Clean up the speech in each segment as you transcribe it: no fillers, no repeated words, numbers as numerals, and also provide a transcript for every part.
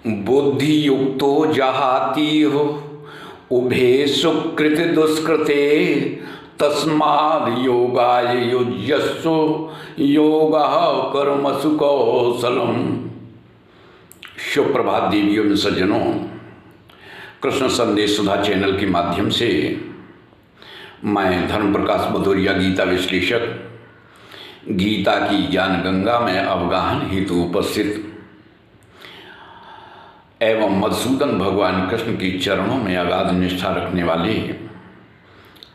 बुद्धि युक्तो जहातीह उभे सुकृत दुष्कृते तस्माद् योगाय युज्यस्व योगः कर्मसु कौशलम। सुप्रभात देवियों और सज्जनों, कृष्ण संदेश सुधा चैनल के माध्यम से मैं धर्म प्रकाश भदौरिया गीता विश्लेषक गीता की ज्ञान गंगा में अवगाहन हेतु उपस्थित एवं मधुसूदन भगवान कृष्ण के चरणों में अगाध निष्ठा रखने वाले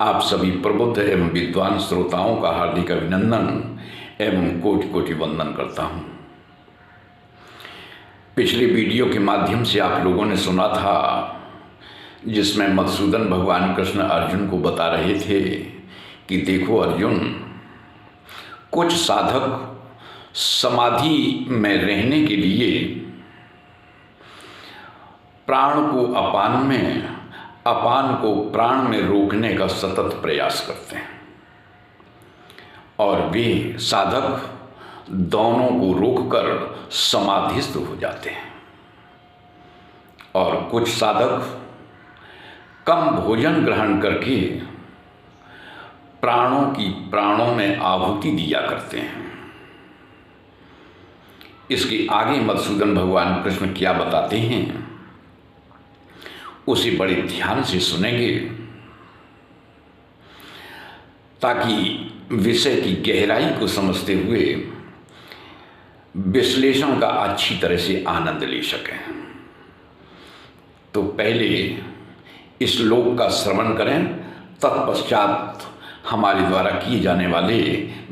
आप सभी प्रबुद्ध एवं विद्वान श्रोताओं का हार्दिक अभिनंदन एवं कोटि कोटि वंदन करता हूँ। पिछले वीडियो के माध्यम से आप लोगों ने सुना था जिसमें मधुसूदन भगवान कृष्ण अर्जुन को बता रहे थे कि देखो अर्जुन, कुछ साधक समाधि में रहने के लिए प्राण को अपान में, अपान को प्राण में रोकने का सतत प्रयास करते हैं और वे साधक दोनों को रोककर समाधिस्थ हो जाते हैं। और कुछ साधक कम भोजन ग्रहण करके प्राणों में आहुति दिया करते हैं। इसके आगे मधुसूदन भगवान कृष्ण क्या बताते हैं उसे बड़े ध्यान से सुनेंगे ताकि विषय की गहराई को समझते हुए विश्लेषण का अच्छी तरह से आनंद ले सकें। तो पहले इस श्लोक का श्रवण करें, तत्पश्चात हमारे द्वारा किए जाने वाले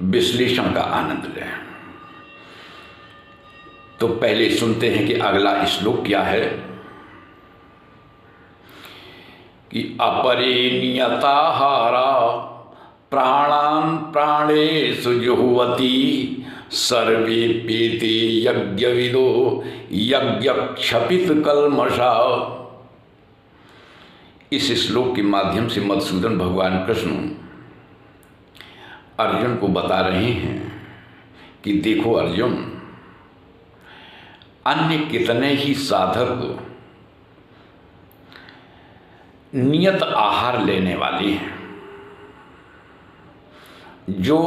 विश्लेषण का आनंद लें। तो पहले सुनते हैं कि अगला श्लोक क्या है कि अपरे नियताहारा प्राणान प्राणेषु जुह्वति सर्वे पीते यज्ञविदो यज्ञक्षपित कल्मषा। इस श्लोक के माध्यम से मधुसूदन भगवान कृष्ण अर्जुन को बता रहे हैं कि देखो अर्जुन, अन्य कितने ही साधक नियत आहार लेने वाले हैं जो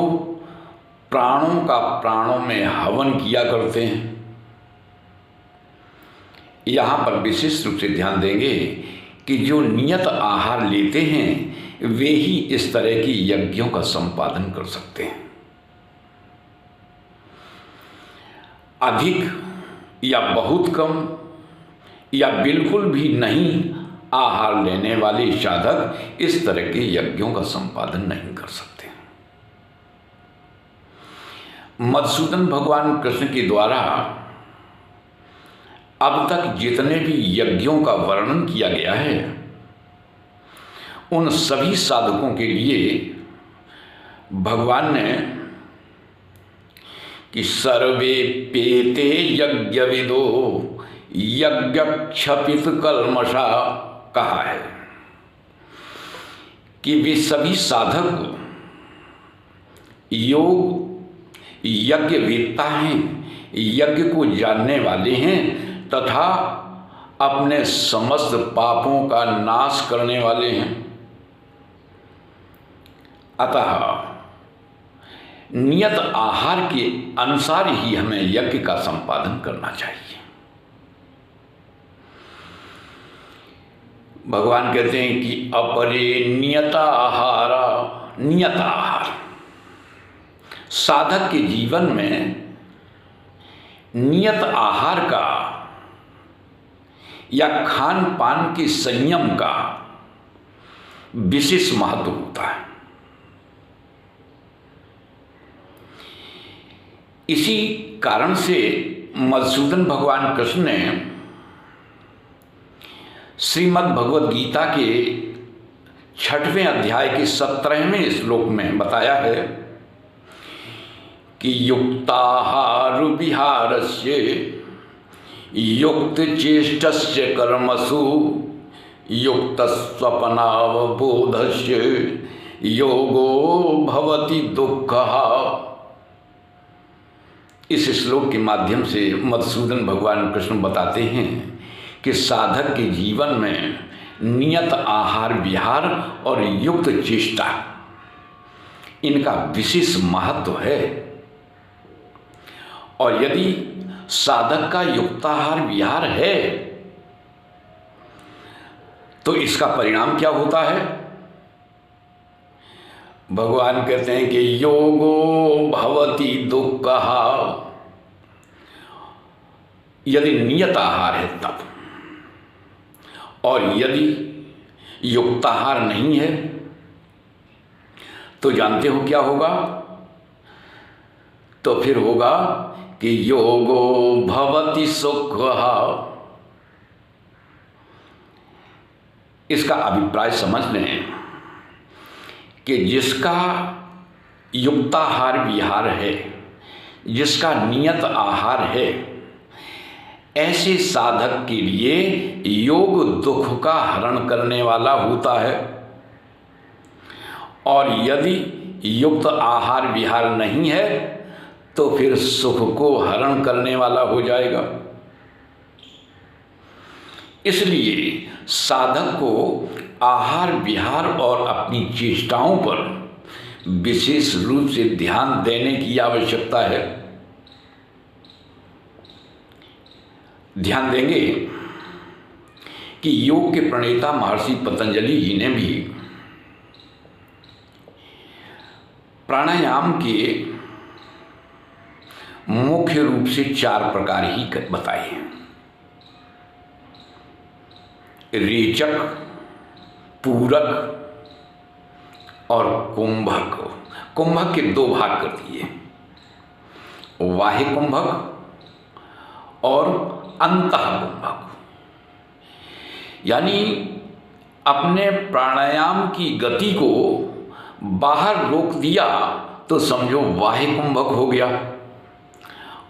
प्राणों का प्राणों में हवन किया करते हैं। यहाँ पर विशेष रूप से ध्यान देंगे कि जो नियत आहार लेते हैं वे ही इस तरह की यज्ञों का संपादन कर सकते हैं। अधिक या बहुत कम या बिल्कुल भी नहीं आहार लेने वाले साधक इस तरह के यज्ञों का संपादन नहीं कर सकते। मधुसूदन भगवान कृष्ण के द्वारा अब तक जितने भी यज्ञों का वर्णन किया गया है उन सभी साधकों के लिए भगवान ने कि सर्वे पेते यज्ञविदो यज्ञक्षपित कल्मषा कहा है कि वे सभी साधक योग यज्ञवेत्ता हैं, यज्ञ को जानने वाले हैं तथा अपने समस्त पापों का नाश करने वाले हैं। अतः नियत आहार के अनुसार ही हमें यज्ञ का संपादन करना चाहिए। भगवान कहते हैं कि अपरे नियत आहार साधक के जीवन में नियत आहार का या खान पान के संयम का विशेष महत्व होता है। इसी कारण से मधुसूदन भगवान कृष्ण ने श्रीमद् भगवद गीता के 6वें अध्याय के 17वें श्लोक में बताया है कि युक्ताहार विहारस्य युक्त चेष्टस्य कर्मसु युक्त स्वप्नावबोधस्य योगो भवति दुःखः। इस श्लोक के माध्यम से मधुसूदन भगवान कृष्ण बताते हैं कि साधक के जीवन में नियत आहार विहार और युक्त चेष्टा, इनका विशेष महत्व है। और यदि साधक का युक्ताहार विहार है तो इसका परिणाम क्या होता है? भगवान कहते हैं कि योगो भवति दुःखः, यदि नियत आहार है तब, और यदि युक्ताहार नहीं है तो जानते हो क्या होगा? तो फिर होगा कि योगो भवति सुखः। इसका अभिप्राय समझ लें कि जिसका युक्ताहार विहार है, जिसका नियत आहार है, ऐसे साधक के लिए योग दुख का हरण करने वाला होता है। और यदि युक्त आहार विहार नहीं है तो फिर सुख को हरण करने वाला हो जाएगा। इसलिए साधक को आहार विहार और अपनी चेष्टाओं पर विशेष रूप से ध्यान देने की आवश्यकता है। ध्यान देंगे कि योग के प्रणेता महर्षि पतंजलि जी ने भी प्राणायाम के मुख्य रूप से 4 प्रकार ही बताए हैं। रेचक, पूरक और कुंभक। कुंभक के 2 भाग कर दिए, बाह्य कुंभक और अंतः कुंभक। यानी अपने प्राणायाम की गति को बाहर रोक दिया तो समझो बाह्य कुंभक हो गया,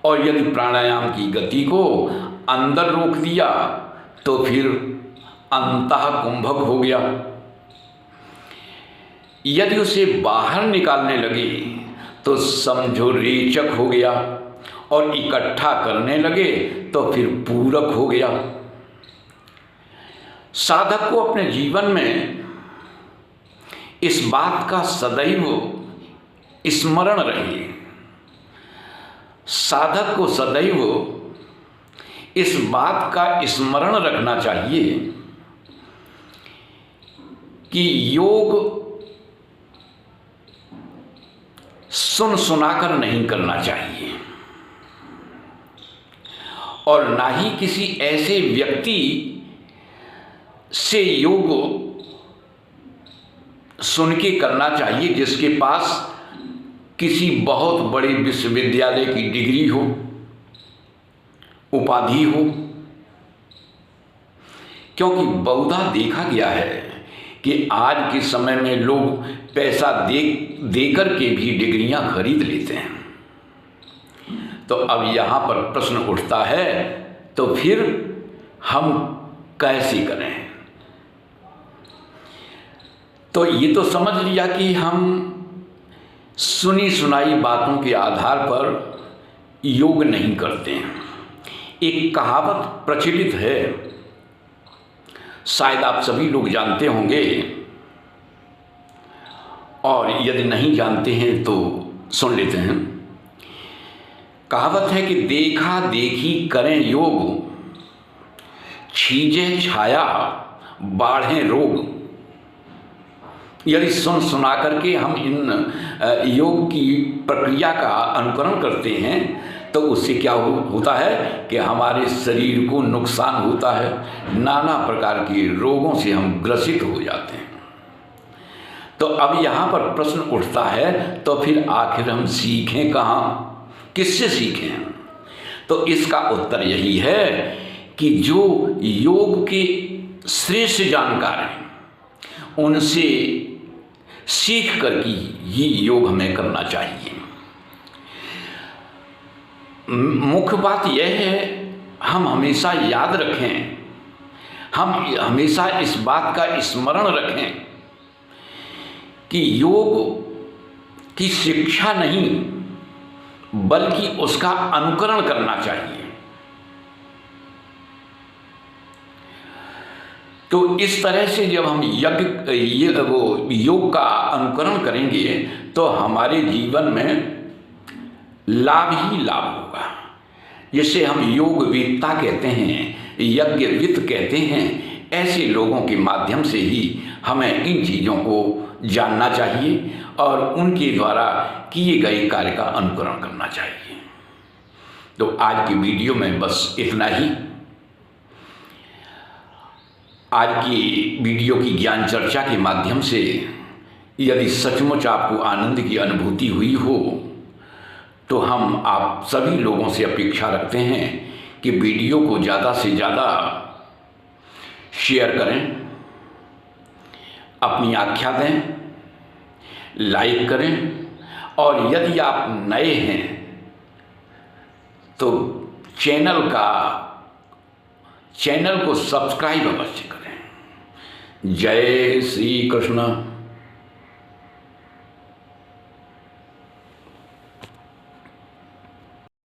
और यदि प्राणायाम की गति को अंदर रोक दिया तो फिर अंतः कुंभक हो गया। यदि उसे बाहर निकालने लगे तो समझो रेचक हो गया, और इकट्ठा करने लगे तो फिर पूरक हो गया। साधक को अपने जीवन में इस बात का सदैव स्मरण रहे, साधक को सदैव इस बात का स्मरण रखना चाहिए कि योग सुन सुनाकर नहीं करना चाहिए, और ना ही किसी ऐसे व्यक्ति से योग सुन के करना चाहिए जिसके पास किसी बहुत बड़े विश्वविद्यालय की डिग्री हो, उपाधि हो। क्योंकि बहुधा देखा गया है कि आज के समय में लोग पैसा देकर के भी डिग्रियां खरीद लेते हैं। तो अब यहाँ पर प्रश्न उठता है, तो फिर हम कैसे करें? तो ये तो समझ लिया कि हम सुनी सुनाई बातों के आधार पर योग नहीं करते हैं। एक कहावत प्रचलित है, शायद आप सभी लोग जानते होंगे, और यदि नहीं जानते हैं तो सुन लेते हैं। कहावत है कि देखा देखी करें योग, छीजे छाया बाढ़े रोग। यदि सुन सुना करके हम इन योग की प्रक्रिया का अनुकरण करते हैं तो उससे क्या होता है कि हमारे शरीर को नुकसान होता है, नाना प्रकार के रोगों से हम ग्रसित हो जाते हैं। तो अब यहाँ पर प्रश्न उठता है, तो फिर आखिर हम सीखें कहाँ, किससे सीखें? तो इसका उत्तर यही है कि जो योग के श्रेष्ठ जानकार हैं उनसे सीख कर ही योग हमें करना चाहिए। मुख्य बात यह है, हम हमेशा याद रखें, हम हमेशा इस बात का स्मरण रखें कि योग की शिक्षा नहीं बल्कि उसका अनुकरण करना चाहिए। तो इस तरह से जब हम योग का अनुकरण करेंगे तो हमारे जीवन में लाभ ही लाभ होगा। जिसे हम योगवेत्ता कहते हैं, यज्ञविद कहते हैं, ऐसे लोगों के माध्यम से ही हमें इन चीज़ों को जानना चाहिए और उनके द्वारा किए गए कार्य का अनुकरण करना चाहिए। तो आज की वीडियो में बस इतना ही। आज की वीडियो की ज्ञान चर्चा के माध्यम से यदि सचमुच आपको आनंद की अनुभूति हुई हो तो हम आप सभी लोगों से अपेक्षा रखते हैं कि वीडियो को ज़्यादा से ज़्यादा शेयर करें, अपनी आख्या दें, लाइक करें और यदि आप नए हैं तो चैनल को सब्सक्राइब अवश्य करें। जय श्री कृष्ण।